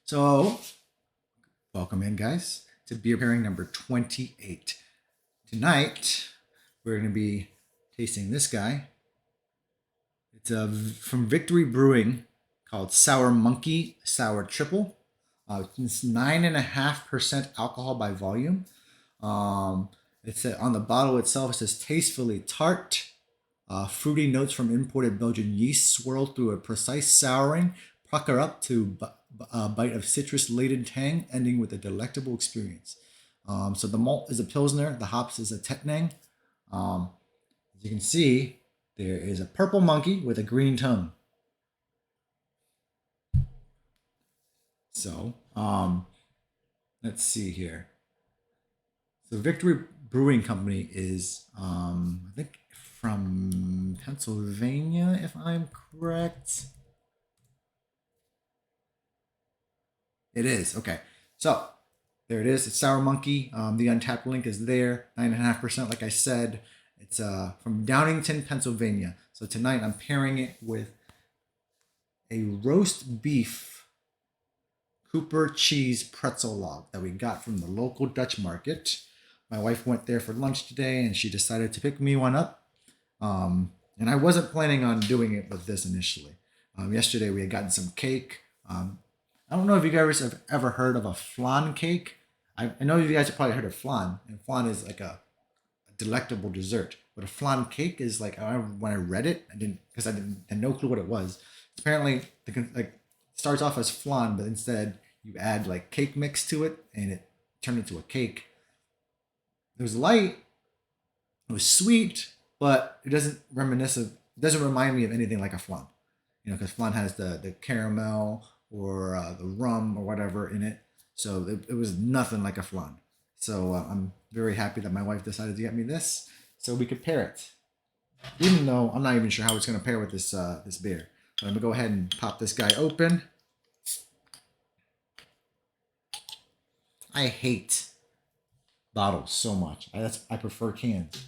So, welcome in, guys, to beer pairing number 28. Tonight, we're going to be tasting this guy. It's from Victory Brewing called Sour Monkey Sour Triple. It's 9.5% alcohol by volume. It's on the bottle itself. It says tastefully tart. Fruity notes from imported Belgian yeast swirled through a precise souring, pucker up to a bite of citrus-laden tang, ending with a delectable experience. So the malt is a Pilsner, the hops is a Tettnang. As you can see, there is a purple monkey with a green tongue. So, let's see here. So Victory Brewing Company is, I think, from Pennsylvania, if I'm correct. It is. Okay. So there it is. It's Sour Monkey. The Untapped link is there. 9.5%, like I said. It's from Downingtown, Pennsylvania. So tonight I'm pairing it with a roast beef Cooper cheese pretzel log that we got from the local Dutch market. My wife went there for lunch today and she decided to pick me one up. And I wasn't planning on doing it with this initially. Yesterday we had gotten some cake. I don't know if you guys have ever heard of a flan cake. I know you guys have probably heard of flan, and flan is like a delectable dessert. But a flan cake is like when I read it, I didn't because I didn't had no clue what it was. Apparently, like starts off as flan, but instead you add like cake mix to it, and it turned into a cake. It was light, it was sweet, but it doesn't reminisce of, it doesn't remind me of anything like a flan. Because flan has the caramel or the rum or whatever in it. So it was nothing like a flan. So I'm very happy that my wife decided to get me this so we could pair it. Even though I'm not even sure how it's going to pair with this beer. But I'm going to go ahead and pop this guy open. I hate bottles so much. I prefer cans.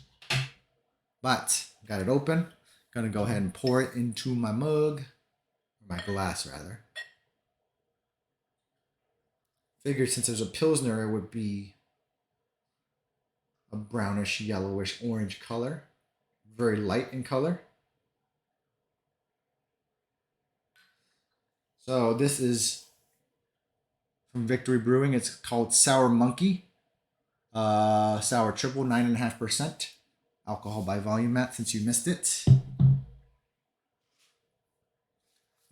But got it open. Gonna go ahead and pour it into my mug, or my glass rather. Figured since there's a Pilsner, it would be a brownish, yellowish, orange color. Very light in color. So this is from Victory Brewing. It's called Sour Monkey. Sour triple, 9.5% alcohol by volume, Matt, since you missed it.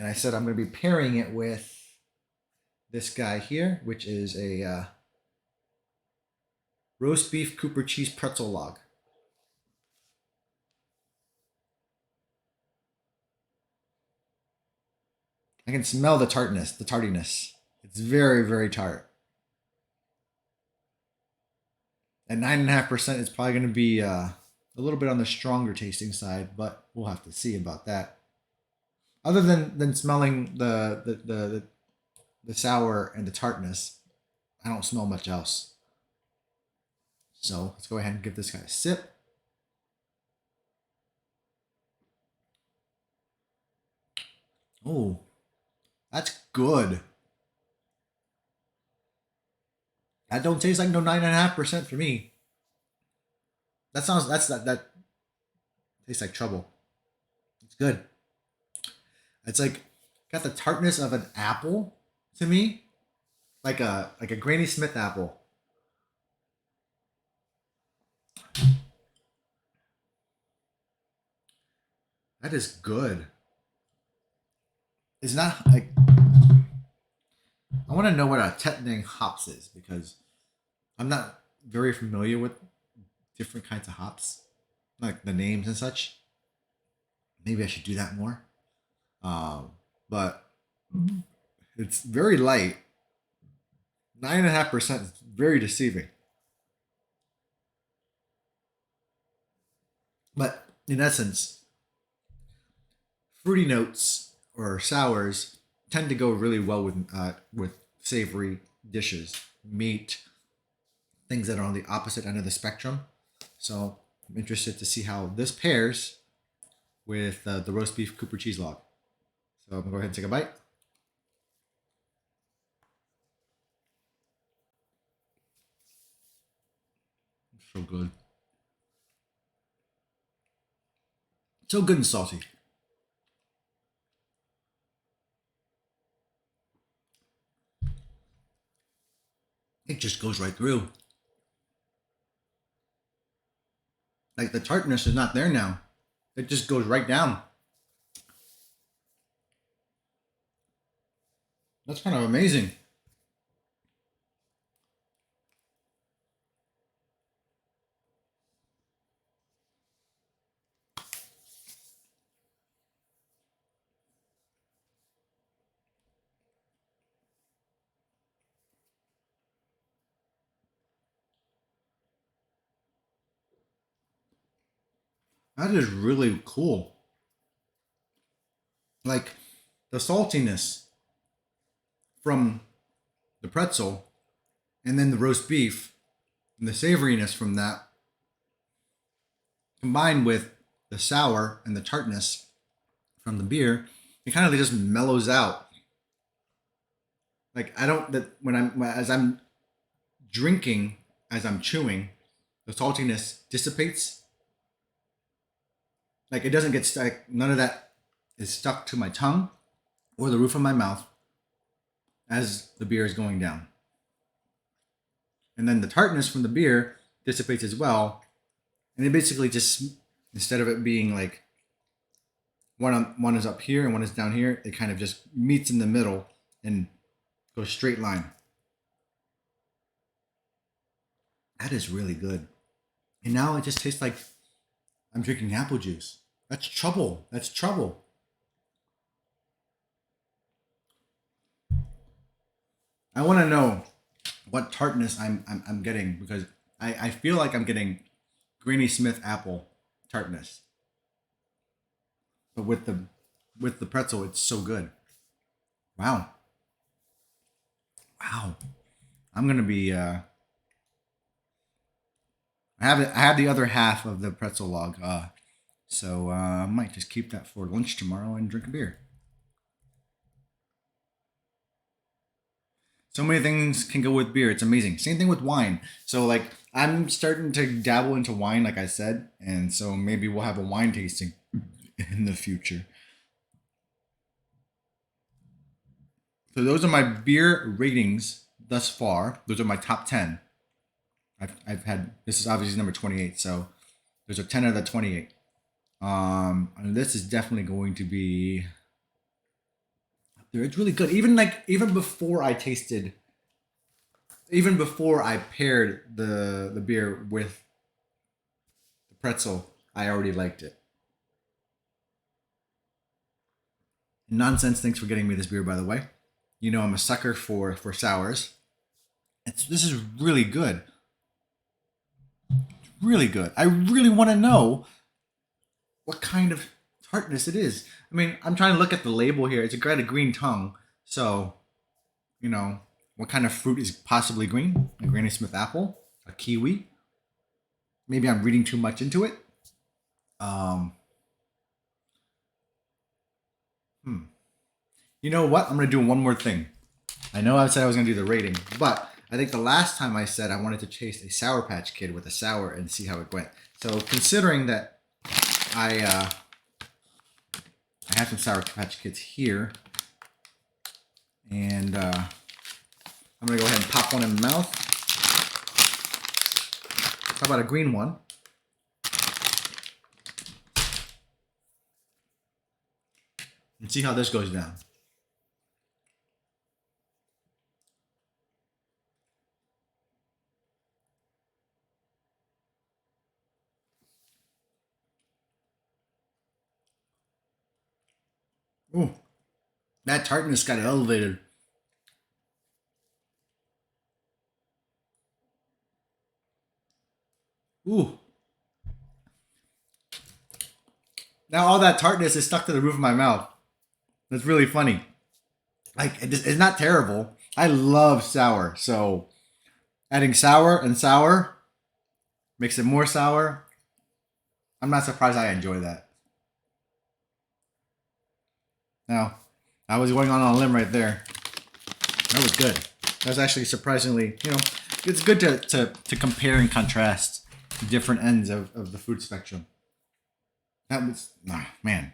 And I said I'm going to be pairing it with this guy here, which is a roast beef Cooper cheese pretzel log. I can smell the tartness, the tardiness. It's very, very tart. At 9.5%, it's probably going to be a little bit on the stronger tasting side, but we'll have to see about that. Other than smelling the sour and the tartness, I don't smell much else. So let's go ahead and give this guy a sip. Oh, that's good. That don't taste like no 9.5% for me. That tastes like trouble. It's good. It's like got the tartness of an apple to me, like a Granny Smith apple. That is good. It's not like I want to know what a Tettnang hops is because I'm not very familiar with different kinds of hops, like the names and such. Maybe I should do that more. But it's very light. 9.5% is very deceiving. But in essence, fruity notes or sours tend to go really well with savory dishes, meat, things that are on the opposite end of the spectrum. So I'm interested to see how this pairs with the roast beef Cooper cheese log. So I'm gonna go ahead and take a bite. So good. So good and salty. It just goes right through. Like the tartness is not there now. It just goes right down. That's kind of amazing. That is really cool. Like the saltiness from the pretzel and then the roast beef and the savoriness from that combined with the sour and the tartness from the beer, it kind of just mellows out. Like I don't that when I'm as I'm drinking, as I'm chewing, the saltiness dissipates. Like it doesn't get stuck. None of that is stuck to my tongue or the roof of my mouth as the beer is going down. And then the tartness from the beer dissipates as well. And it basically just, instead of it being like one is up here and one is down here, it kind of just meets in the middle and goes straight line. That is really good. And now it just tastes like I'm drinking apple juice. That's trouble. That's trouble. I want to know what tartness I'm getting because I feel like I'm getting Granny Smith apple tartness. But with the pretzel, it's so good. Wow. Wow. I'm gonna be I have the other half of the pretzel log. So I might just keep that for lunch tomorrow and drink a beer. So many things can go with beer. It's amazing. Same thing with wine. So like I'm starting to dabble into wine, like I said, and so maybe we'll have a wine tasting in the future. So those are my beer ratings thus far. Those are my top 10. I've had this is obviously number 28, so there's a 10 out of the 28. And this is definitely going to be up there. It's really good. Even before I tasted, even before I paired the beer with the pretzel, I already liked it. Nonsense. Thanks for getting me this beer, by the way. You know I'm a sucker for sours. This is really good. Really good. I really want to know what kind of tartness it is. I mean, I'm trying to look at the label here. It's got a green tongue. So, you know, what kind of fruit is possibly green? A Granny Smith apple? A kiwi? Maybe I'm reading too much into it. Um, hmm. You know what? I'm going to do one more thing. I know I said I was going to do the rating, but I think the last time I said I wanted to chase a Sour Patch Kid with a sour and see how it went. So considering that I have some Sour Patch Kids here, and I'm gonna go ahead and pop one in the mouth. How about a green one? And see how this goes down. Ooh, that tartness got elevated. Ooh. Now all that tartness is stuck to the roof of my mouth. That's really funny. Like it's not terrible. I love sour, so adding sour and sour makes it more sour. I'm not surprised I enjoy that. Now, I was going on a limb right there. That was good. That was actually surprisingly, it's good to compare and contrast different ends of the food spectrum. That was man.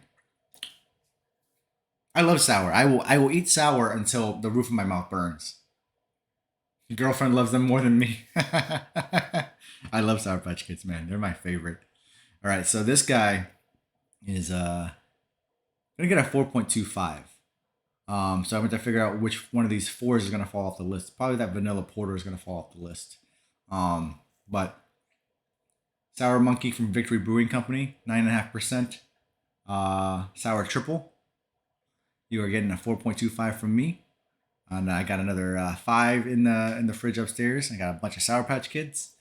I love sour. I will eat sour until the roof of my mouth burns. Your girlfriend loves them more than me. I love Sour Patch Kids, man. They're my favorite. All right, so this guy is gonna get a 4.25. So I'm going to figure out which one of these fours is going to fall off the list. Probably that vanilla porter is going to fall off the list. But Sour Monkey from Victory Brewing Company, 9.5%. Sour Triple, you are getting a 4.25 from me. And I got another 5 in the fridge upstairs. I got a bunch of Sour Patch Kids.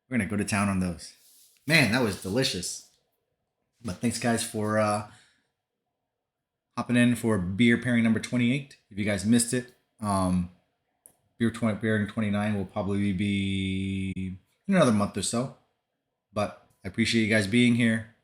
We're gonna go to town on those. Man, that was delicious. But thanks, guys, for hopping in for beer pairing number 28. If you guys missed it, pairing 29 will probably be in another month or so. But I appreciate you guys being here.